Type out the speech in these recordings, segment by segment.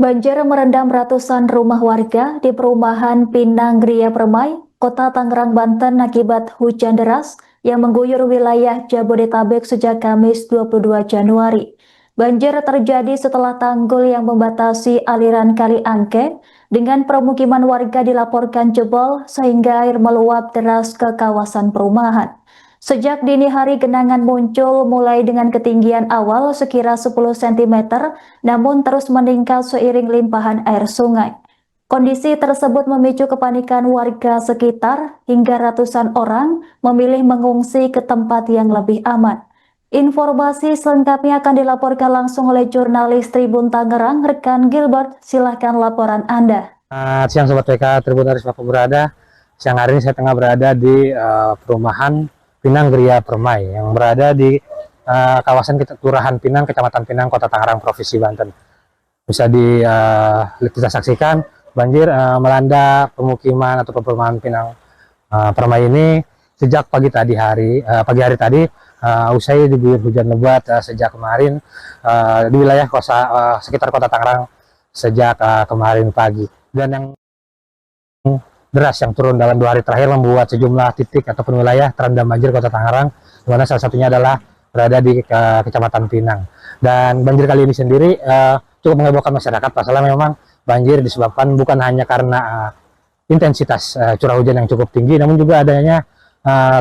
Banjir merendam ratusan rumah warga di perumahan Pinang Gria Permai, Kota Tangerang, Banten akibat hujan deras yang mengguyur wilayah Jabodetabek sejak Kamis 22 Januari. Banjir terjadi setelah tanggul yang membatasi aliran Kali Angke dengan permukiman warga dilaporkan jebol sehingga air meluap deras ke kawasan perumahan. Sejak dini hari genangan muncul mulai dengan ketinggian awal sekira 10 cm, namun terus meningkat seiring limpahan air sungai. Kondisi tersebut memicu kepanikan warga sekitar hingga ratusan orang memilih mengungsi ke tempat yang lebih aman. Informasi selengkapnya akan dilaporkan langsung oleh jurnalis Tribun Tangerang, rekan Gilbert. Silahkan laporan Anda. Siang Sobat PK Tribun Harus berada. Siang hari ini saya tengah berada di perumahan Pinang Gria Permai yang berada di kawasan Kelurahan Pinang, Kecamatan Pinang, Kota Tangerang, Provinsi Banten. Bisa kita saksikan banjir melanda pemukiman atau perumahan Pinang Permai ini sejak pagi hari tadi, usai diguyur hujan lebat sejak kemarin di wilayah sekitar Kota Tangerang sejak kemarin pagi. Dan yang deras yang turun dalam 2 hari terakhir membuat sejumlah titik ataupun wilayah terendam banjir Kota Tangerang, di mana salah satunya adalah berada di Kecamatan Pinang. Dan banjir kali ini sendiri cukup menghebohkan masyarakat, pasalnya memang banjir disebabkan bukan hanya karena intensitas curah hujan yang cukup tinggi, namun juga adanya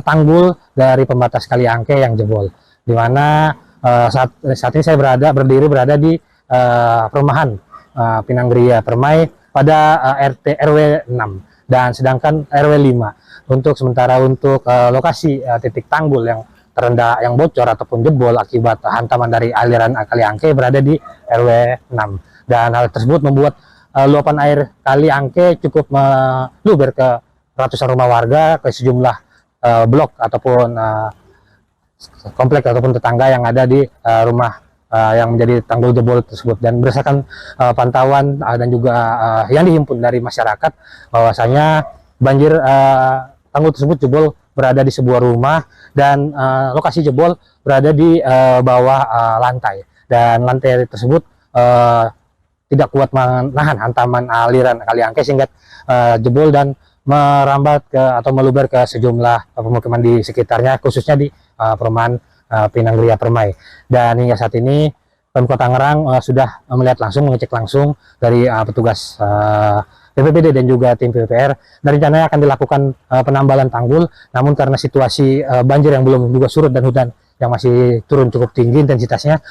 tanggul dari pembatas Kali Angke yang jebol. Di mana saat ini saya berada di perumahan Pinang Gria Permai pada RT RW 6. Dan sedangkan RW 5 untuk lokasi titik tanggul yang terendah yang bocor ataupun jebol akibat hantaman dari aliran Kali Angke berada di RW 6. Dan hal tersebut membuat luapan air Kali Angke cukup meluber ke ratusan rumah warga, ke sejumlah blok ataupun komplek ataupun tetangga yang ada di rumah yang menjadi tanggul jebol tersebut. Dan berdasarkan pantauan dan juga yang dihimpun dari masyarakat, bahwasanya banjir tanggul tersebut jebol berada di sebuah rumah dan lokasi jebol berada di bawah lantai, dan lantai tersebut tidak kuat menahan hantaman aliran Kali Angke sehingga jebol dan merambat atau meluber ke sejumlah pemukiman di sekitarnya, khususnya di perumahan Pinang Gria Permai. Dan hingga saat ini Pemkot Tangerang sudah mengecek langsung dari petugas BPBD dan juga tim PUPR, dan rencananya akan dilakukan penambalan tanggul. Namun karena situasi banjir yang belum juga surut dan hujan yang masih turun cukup tinggi intensitasnya,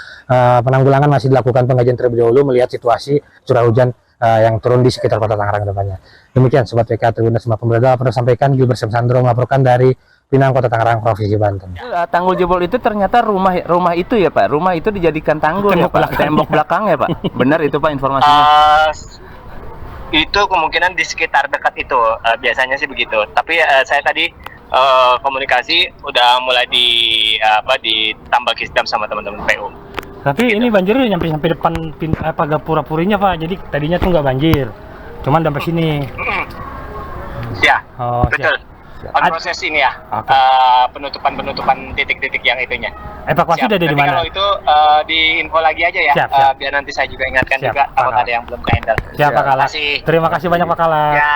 penanggulangan masih dilakukan pengajian terlebih dahulu melihat situasi curah hujan yang turun di sekitar Kota Tangerang ke depannya. Demikian Sobat PK Tribun Semua Pemberada, pernah sampaikan Gilbert Sandro melaporkan dari Pinang, Kota Tangerang, Provinsi Banten. Tanggul jebol itu ternyata rumah itu ya Pak, rumah itu dijadikan tanggul ya Pak, tembok belakang ya Pak, benar itu Pak informasinya? Itu kemungkinan di sekitar dekat itu, biasanya sih begitu. Tapi saya tadi komunikasi udah mulai ditambah kisdam sama teman-teman PU. Tapi gitu. Ini banjirnya sampai depan gapura purinya Pak, jadi tadinya tuh nggak banjir, cuman sampai sini. Ya, oh, betul. Siap. Proses ini ya, okay. penutupan titik-titik yang itunya. Evakuasi udah ada di mana? Kalau itu diinfo lagi aja ya, siap. Biar nanti saya juga ingatkan juga kalau ada yang belum ke-handle. Siap Pak Kala. Terima kasih banyak Pak Kala. Ya.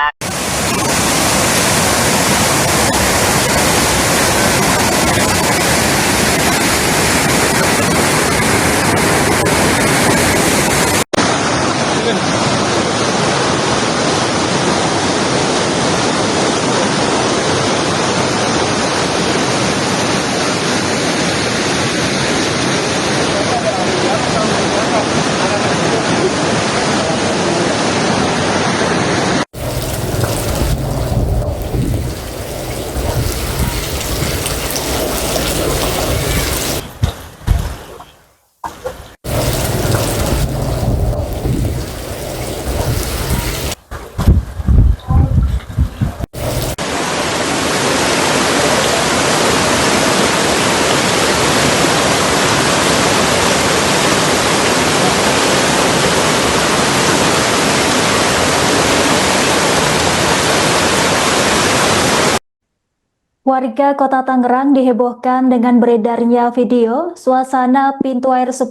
Warga Kota Tangerang dihebohkan dengan beredarnya video suasana pintu air 10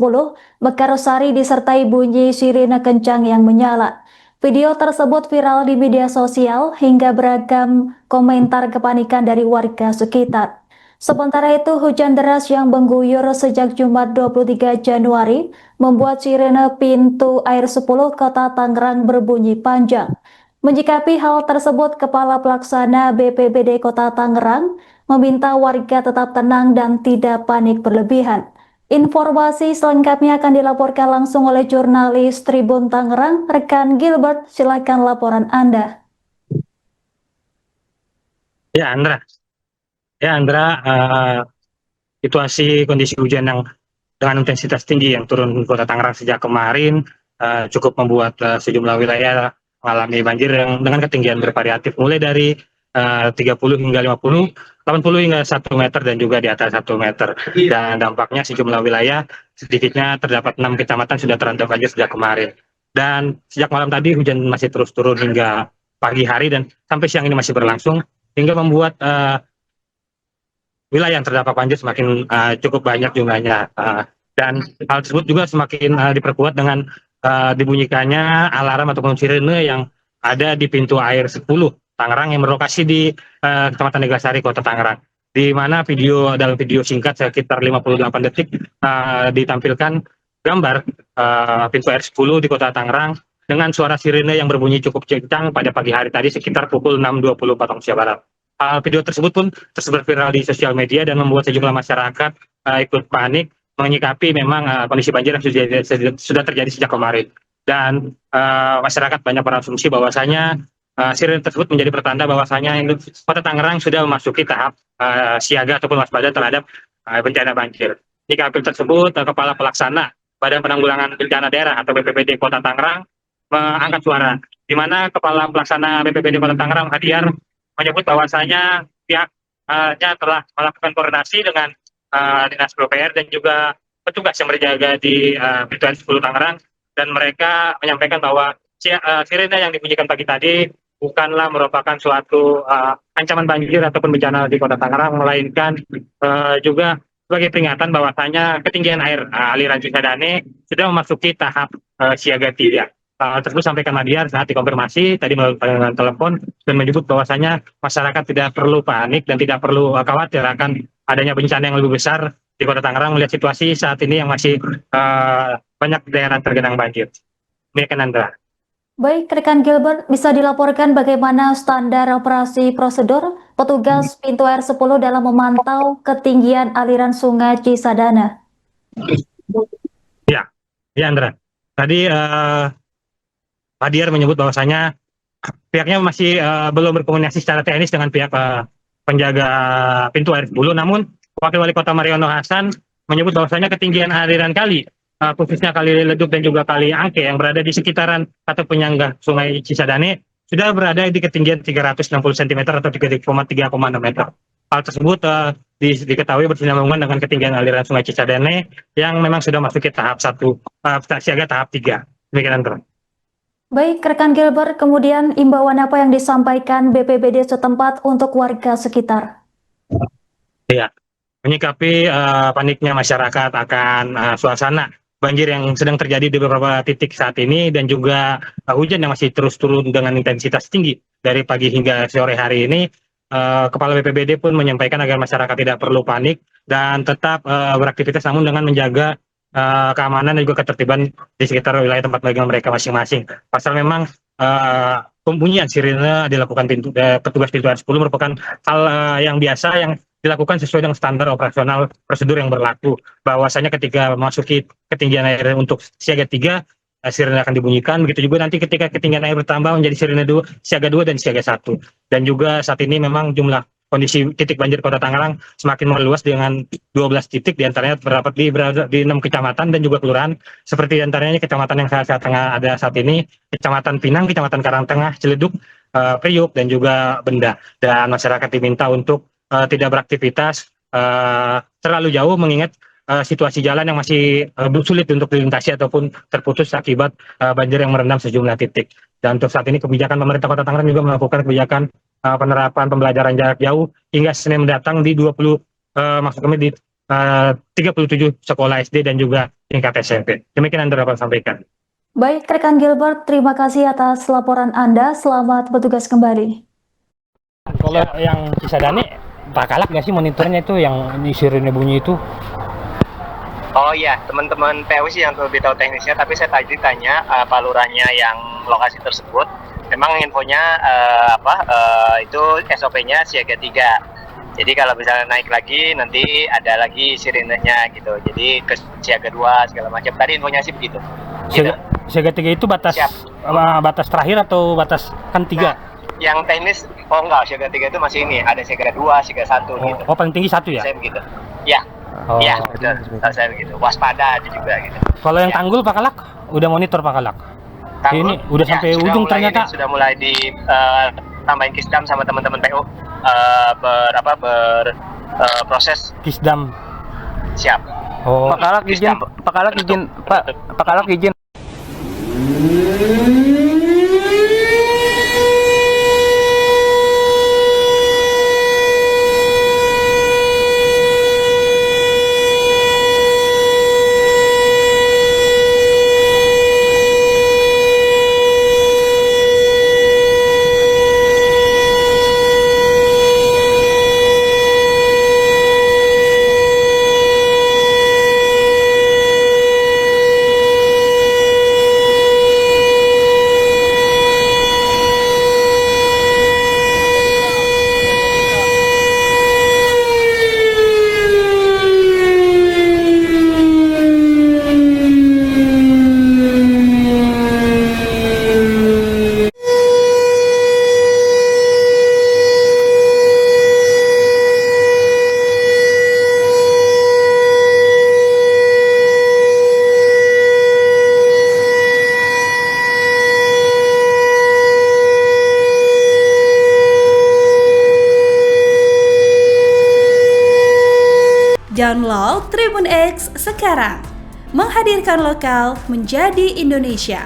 Mekarsari disertai bunyi sirine kencang yang menyala. Video tersebut viral di media sosial hingga beragam komentar kepanikan dari warga sekitar. Sementara itu, hujan deras yang mengguyur sejak Jumat 23 Januari membuat sirene pintu air 10 Kota Tangerang berbunyi panjang. Menyikapi hal tersebut, Kepala Pelaksana BPBD Kota Tangerang meminta warga tetap tenang dan tidak panik berlebihan. Informasi selengkapnya akan dilaporkan langsung oleh jurnalis Tribun Tangerang, rekan Gilbert. Silakan laporan Anda. Ya, Andra. Situasi kondisi hujan yang dengan intensitas tinggi yang turun di Kota Tangerang sejak kemarin cukup membuat sejumlah wilayah mengalami banjir yang dengan ketinggian bervariatif mulai dari 30 hingga 50, 80 hingga 1 meter dan juga di atas 1 meter. Dan dampaknya sejumlah wilayah sedikitnya terdapat 6 kecamatan sudah terendam banjir sejak kemarin. Dan sejak malam tadi hujan masih terus turun hingga pagi hari dan sampai siang ini masih berlangsung hingga membuat wilayah yang terdampak banjir semakin cukup banyak jumlahnya. Dan hal tersebut juga semakin diperkuat dengan dibunyikannya alarm ataupun sirene yang ada di pintu air 10 Tangerang yang berlokasi di Kecamatan Neglasari, Kota Tangerang, di mana dalam video singkat sekitar 58 detik ditampilkan gambar pintu air 10 di Kota Tangerang dengan suara sirene yang berbunyi cukup kencang pada pagi hari tadi sekitar pukul 6.20 waktu Indonesia Barat. Video tersebut pun tersebar viral di sosial media dan membuat sejumlah masyarakat ikut panik menyikapi memang kondisi banjir yang sudah terjadi sejak kemarin. Dan masyarakat banyak berasumsi bahwasanya sirene tersebut menjadi pertanda bahwasanya Kota Tangerang sudah memasuki tahap siaga ataupun waspada terhadap bencana banjir. Menyikapi tersebut, Kepala Pelaksana Badan Penanggulangan Bencana Daerah atau BPBD Kota Tangerang mengangkat suara, di mana Kepala Pelaksana BPBD Kota Tangerang Hadiar menyebut bahwasanya pihaknya telah melakukan koordinasi dengan Dinas PUPR dan juga petugas yang berjaga di pintu air 10 Tangerang, dan mereka menyampaikan bahwa sirene yang dibunyikan pagi tadi bukanlah merupakan suatu ancaman banjir ataupun bencana di Kota Tangerang, melainkan juga sebagai peringatan bahwasanya ketinggian air aliran Cisadane sudah memasuki tahap siaga 3. Tersebut sampaikan Madiar saat dikonfirmasi tadi melalui panggilan telepon dan menyebut bahwasanya masyarakat tidak perlu panik dan tidak perlu khawatir akan adanya bencana yang lebih besar di Kota Tangerang melihat situasi saat ini yang masih banyak daerah tergenang banjir. Demikian, Andra. Baik, rekan Gilbert, bisa dilaporkan bagaimana standar operasi prosedur petugas pintu air 10 dalam memantau ketinggian aliran sungai Cisadane? Ya, Andra. Tadi Hadiar menyebut bahwasanya pihaknya masih belum berkomunikasi secara teknis dengan pihak penjaga pintu air 10, namun Wakil Wali Kota Mariono Hasan menyebut bahwasanya ketinggian aliran kali, khususnya Kali Leduk dan juga Kali Angke yang berada di sekitaran atau penyangga Sungai Cisadane sudah berada di ketinggian 360 cm atau 3,6 meter. Hal tersebut diketahui bersinambungan dengan ketinggian aliran Sungai Cisadane yang memang sudah masuk ke tahap 1, siaga tahap 3. Demikian, Andra. Baik, rekan Gilbert, kemudian imbauan apa yang disampaikan BPBD setempat untuk warga sekitar? Ya, menyikapi paniknya masyarakat akan suasana banjir yang sedang terjadi di beberapa titik saat ini dan juga hujan yang masih terus turun dengan intensitas tinggi dari pagi hingga sore hari ini, Kepala BPBD pun menyampaikan agar masyarakat tidak perlu panik dan tetap beraktivitas namun dengan menjaga keamanan dan juga ketertiban di sekitar wilayah tempat tinggal mereka masing-masing. Pasal memang pembunyian sirene dilakukan petugas pintu air 10 merupakan hal yang biasa yang dilakukan sesuai dengan standar operasional prosedur yang berlaku. Bahwasanya ketika memasuki ketinggian air untuk siaga 3, sirene akan dibunyikan. Begitu juga nanti ketika ketinggian air bertambah menjadi sirene siaga 2 dan siaga 1. Dan juga saat ini memang jumlah kondisi titik banjir Kota Tangerang semakin meluas dengan 12 titik, diantaranya terdapat di 6 kecamatan dan juga kelurahan, seperti diantaranya kecamatan yang saya tengah ada saat ini, Kecamatan Pinang, Kecamatan Karangtengah, Ciledug, Priuk, dan juga Benda. Dan masyarakat diminta untuk tidak beraktivitas terlalu jauh mengingat situasi jalan yang masih sulit untuk dilintasi ataupun terputus akibat banjir yang merendam sejumlah titik. Dan untuk saat ini kebijakan pemerintah Kota Tangerang juga melakukan kebijakan penerapan pembelajaran jarak jauh hingga Senin mendatang di 20 maksud kami di 37 sekolah SD dan juga tingkat SMP. Demikian yang dapat sampaikan. Baik, rekan Gilbert, terima kasih atas laporan Anda. Selamat bertugas kembali. Kalau yang Cisadane, Pakalak nggak sih monitornya itu yang di sirene bunyi itu? Oh iya, teman-teman PU sih yang lebih tahu teknisnya, tapi saya tadi tanya Pak Lurahnya yang lokasi tersebut. Memang infonya itu SOP-nya siaga 3. Jadi kalau misalnya naik lagi nanti ada lagi sirenenya gitu. Jadi ke siaga 2 segala macam. Tadi infonya sih begitu. Gitu. Siaga 3 itu batas batas terakhir atau batas kan 3? Nah, yang teknis enggak, siaga 3 itu masih ini, ada siaga 2, siaga 1 gitu. Oh, paling tinggi 1 ya? Saya begitu. Ya. Oh. Ya, betul. Saya begitu. Waspada ada juga gitu. Kalau yang Ya. Tanggul Pakalak udah monitor Pakalak. Tanggul, Ini udah sampai ujung ternyata. Sudah mulai di tambahin Kisdam sama teman-teman PU proses Kisdam. siap. Oh. Pak Kalak izin, Pak Kalak izin, Pak Kalak izin. Download Tribun X sekarang, menghadirkan lokal menjadi Indonesia.